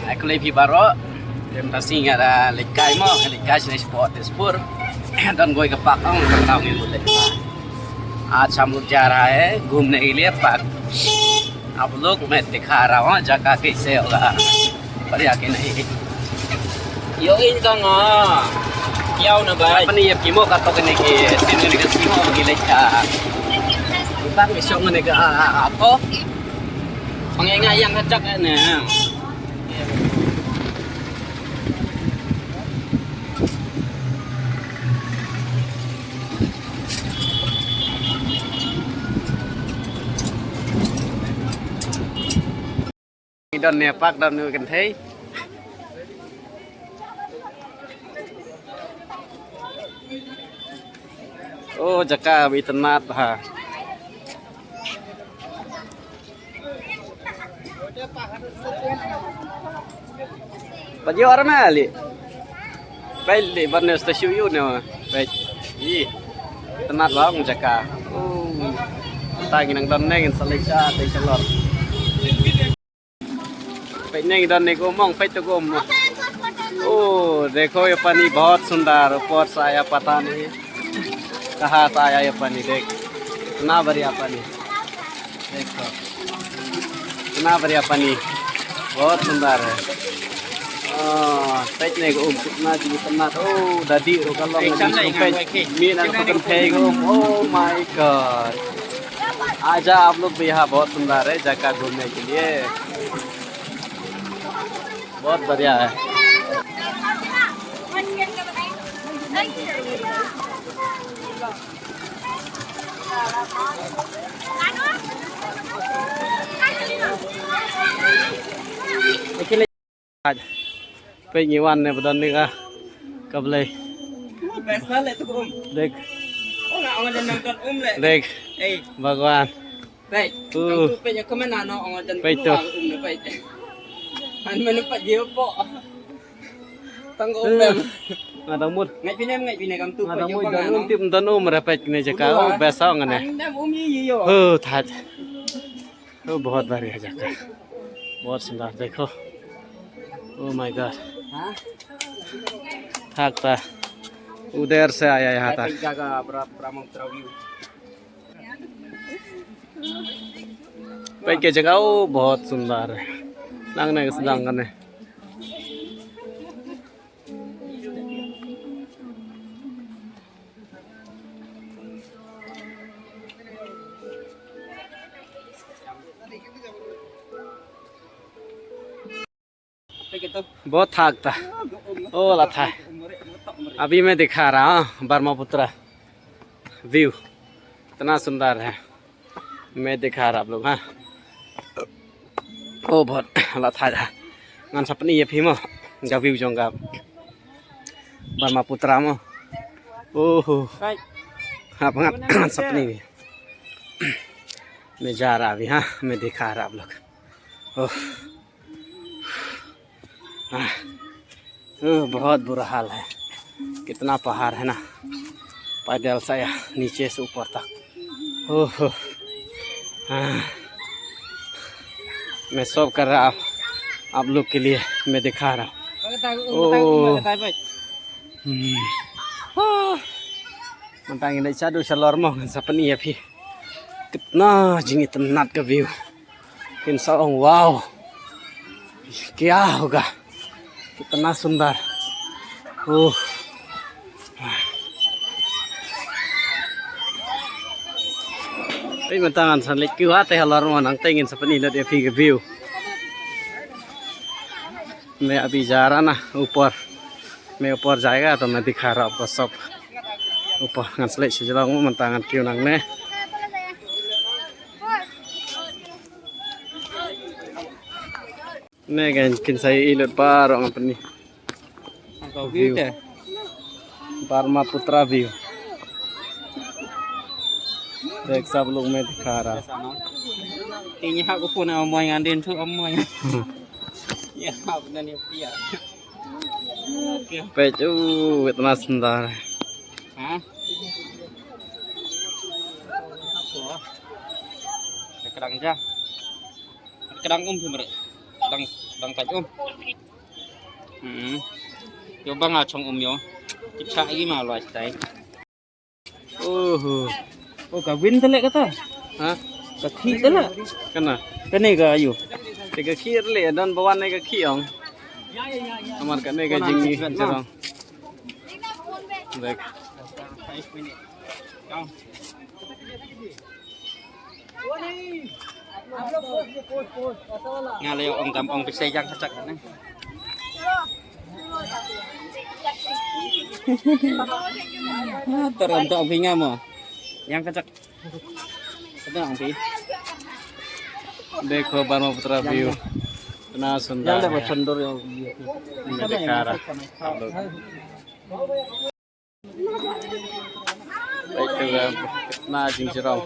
Aku lebih baru dem tasing ada lekai mo lekai sini sport spur dan gue ke Pakong tahu ni मुझे आज हम लोग जा रहा है घूमने के लिए पार्क। आप लोग मैं दिखा रहा हूँ जगह कैसे होगा बढ़िया कि नहीं। Yo in ka nga. Yaw na ba? Apa nih ya kimo kata kene ke sini nih ke kimo gila ya. Kita misong nih ke apa? Pangingayang ka chak na. Đòn nè Park đòn người cần thấy. Oh jaka bị tenat ha. Baju orang mana li? Baik li barnes stasiun you ni mah. Baik. Ih. Tenat bang jaka. Oh. Tangi nang don neng seleca tay chalor. Baik neng don nego mong baik tu gom. Oh, देखो ये पानी बहुत सुंदर ऊपर से आया पता नहीं कहाँ से आया ये पानी। देख इतना बढ़िया पानी देखो इतना बढ़िया पानी बहुत सुंदर है। Teknik कितना जी कितना oh dadi kalau मीन अंकुर फेंको oh my god। आजा आप लोग भी यहाँ बहुत सुंदर है जगह घूमने के लिए बहुत बढ़िया है। आज पे वन ने बदल का कब ले देख देख भगवान पे तो ada mud Ngai pinai kam tu. ada mud dan tim dan merepet ni जगह oh besok ngane था oh बहुत बढ़िया जगह बहुत सुंदर देखो oh my god था उधर से आया यहाँ तक जगह ब्रह्मपुत्र व्यू पे के जगह oh बहुत सुंदर है लगने के sedang ngane बहुत थक था ओ लथा अभी मैं दिखा रहा हूँ ब्रह्मपुत्र व्यू इतना सुंदर है मैं दिखा रहा आप लोग। हाँ ओ बहुत लथा था ngàn sắp ni phim mà gặp view trong gặp Brahmaputra में ओह हाँ ngàn sắp ni मैं जा रहा अभी। हाँ मैं दिखा रहा आप लोग ओह बहुत बुरा हाल है कितना पहाड़ है ना पैदल से नीचे से ऊपर तक ओह मैं सब कर रहा आप लोग के लिए मैं दिखा रहा हूँ। मंतांग नहीं चादू चलर मोहन सपनी है फिर कितना जिंगी तन्नाट का व्यू इंसान वाव क्या होगा कितना सुंदर ओह Tapi mentangan sangat kuat ya halar mana tengin seperti ini dia pergi view मैं अभी जा रहा ना ऊपर मैं ऊपर जाएगा तो मैं दिखा रहा आपको सब ऊपर ngансle से जला हूँ mentangan क्यों नंगने Nih kan mungkin saya ilut baru apa nih view Brahmaputra view देख सब लोग मैं दिखा रहा Tinya aku pun omong ngandin tu omong. Ya benar ni pia. पेचू इतना सुंदर है। Hah? Kerang ja. Kerang pun bener. đang cạnh yo bang a chong yo cha gi ma loài tai oh ka win tele kata ha ka khi tele kana kene ga ayu tiga khir le dan bawan ne ga khiong amar ka ne ga jingi jarang dek nga leo ông tam ông pise yang kacak ne terus ông phi nga mo yang kacak itu ông phi देखो Barma Putra view इतना सुंदर yang dapat है sendor yang मैं दिखा रहा आप लोग देखते हुए कितना जिंजराव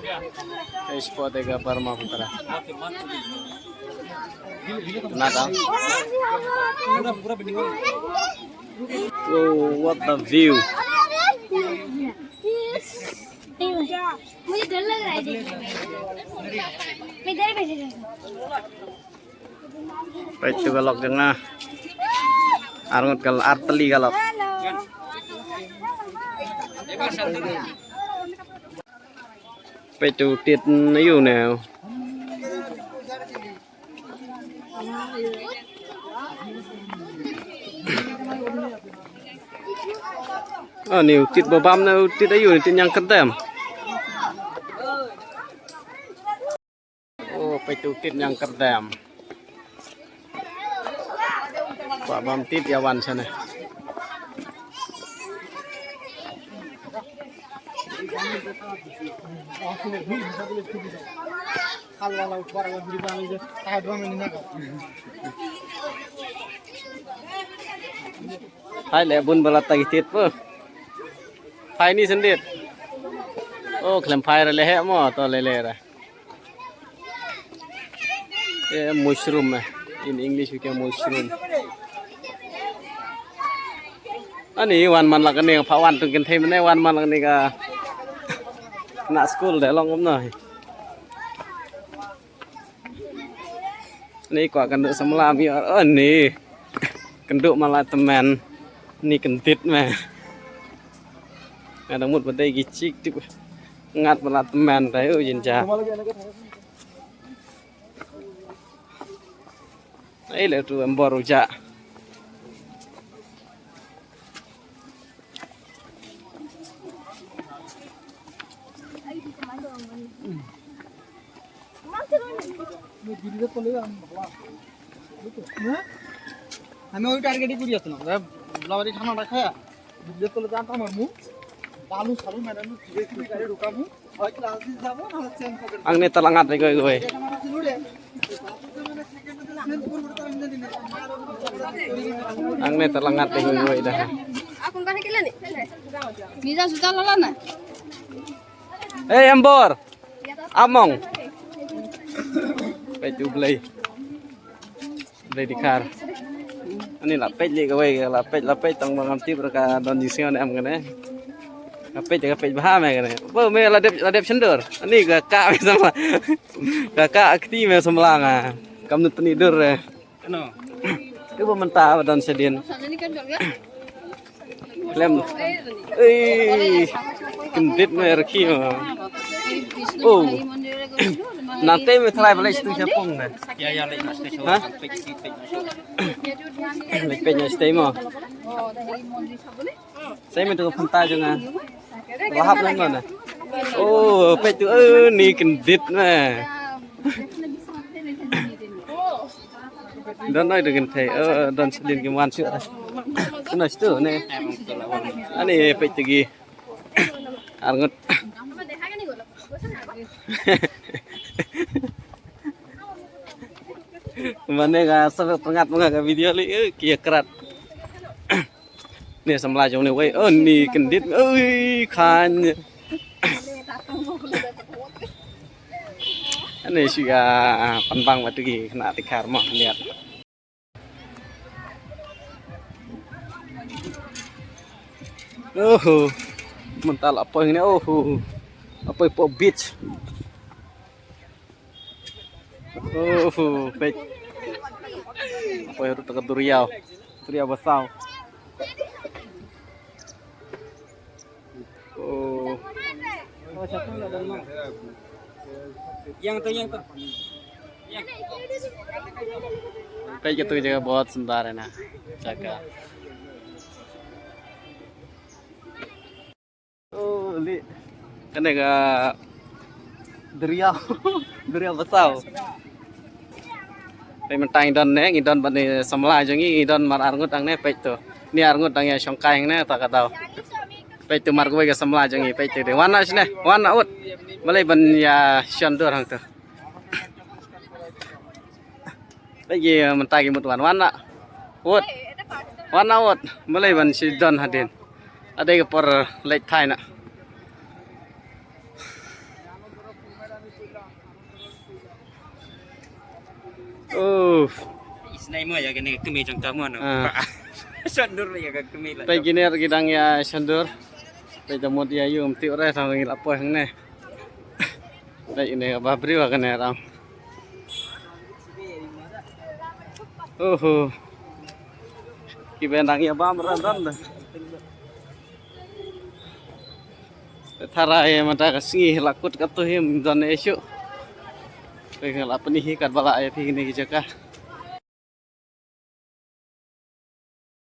इस पौधे का Barma Putra कितना था oh what the view मुझे डर लग रहा है मैं इधर बैठे रहूं itu galok jengah arngot kal arteli galok itu tit nayu nèo niu tit babam na tit ayu tit yang kentem oh itu tit yang kentem Pak Bam tit yawan sana hai le bun balat tagi tit po phai ni sendit oh klem phai ra le he mo to le ra mushroom in English we can mushroom ani wan man la kan ne pha wan tung kan thei man ne wan man la ni ka na school de long om noi ni kwa kan du samla mi ni kan du mala teman ni kentit mah ada mut badai gicik tu ngat mala teman tayo jinja ai le tu embor uja আমি ওই টার্গেটই করি আসলাম ব্লাবারি ঠান্ডা খায়া video করে জানতাম আমার মুখ বালু সালু ম্যাডাম গাড়ি ঢুকাবো হয় ক্লাস দিতে যাবো না চেঞ্জ করে ang ne talangat ni goy goy ang ne talangat ni goy goy dah akun kan kila ni Niza sudah lala na hey embor among itu beli di kar ini lapet je kowe lapet tong mengamti berka don dision em kan lapet baha me kan bo me ladep sendur ini kakak sama kakak akti me semlang kamu tenidur keno itu mentah don sedin sana ni kan ya lem kendit me reki oh nanti me try balik situ siapung deh ya lek mas station Hah? pek Lekpenya stay mo. Saya minta ke pantai juga. Lahap lang mana? Oh, apa itu? Ni kendit mah. Dan nói dengan thầy dan sedin keman sih. Nah situ nih. Ani apa itu gi? Arngot. Mana ga sampai pengat ga video li kia kerat. Nih semblah jong ni wei. Ni kendit. Kan. Ini juga panbang batu gi kena tikar mah lihat. Mental apa ini? Apa itu beach? baik. apa itu dekat Duriau Besau. Oh, Yang tuh. Yang. kayak gitu juga buat sebentar nah, jaga. Oh, li, kan ga Duriau, Duriau Besau. Đây mình tay đơn nè, nghìn đơn bận thì sắm lại cho nghĩ đơn mặt ăn ngút đằng nè, bạch tu, ni ăn ngút đằng nhà sòng cay nè, ta cả tàu. Bạch tu mặt của cái sắm lại cho nghĩ bạch tu để warna sini, warna ut, malay ban ya shandur hang tu. Đây gì mình tay cái một warna ut, warna ut, malay ban si đơn hadin. Ada cái por late thai nè. Oh. Isnai mo ya kene kemi trong tamu no. Sandur ya ka kemi la. Tay gini gidang ya sandur. Tay jamut ya yum ti ore sang ngil apo hang ne. Tay ini ba briwa kan ram. Oh. Ki bendang ya bam ran ran. Thara ya mata kasingi lakut katuh him don esyu. Pengal apa nih kat bala ya phi ni jaka.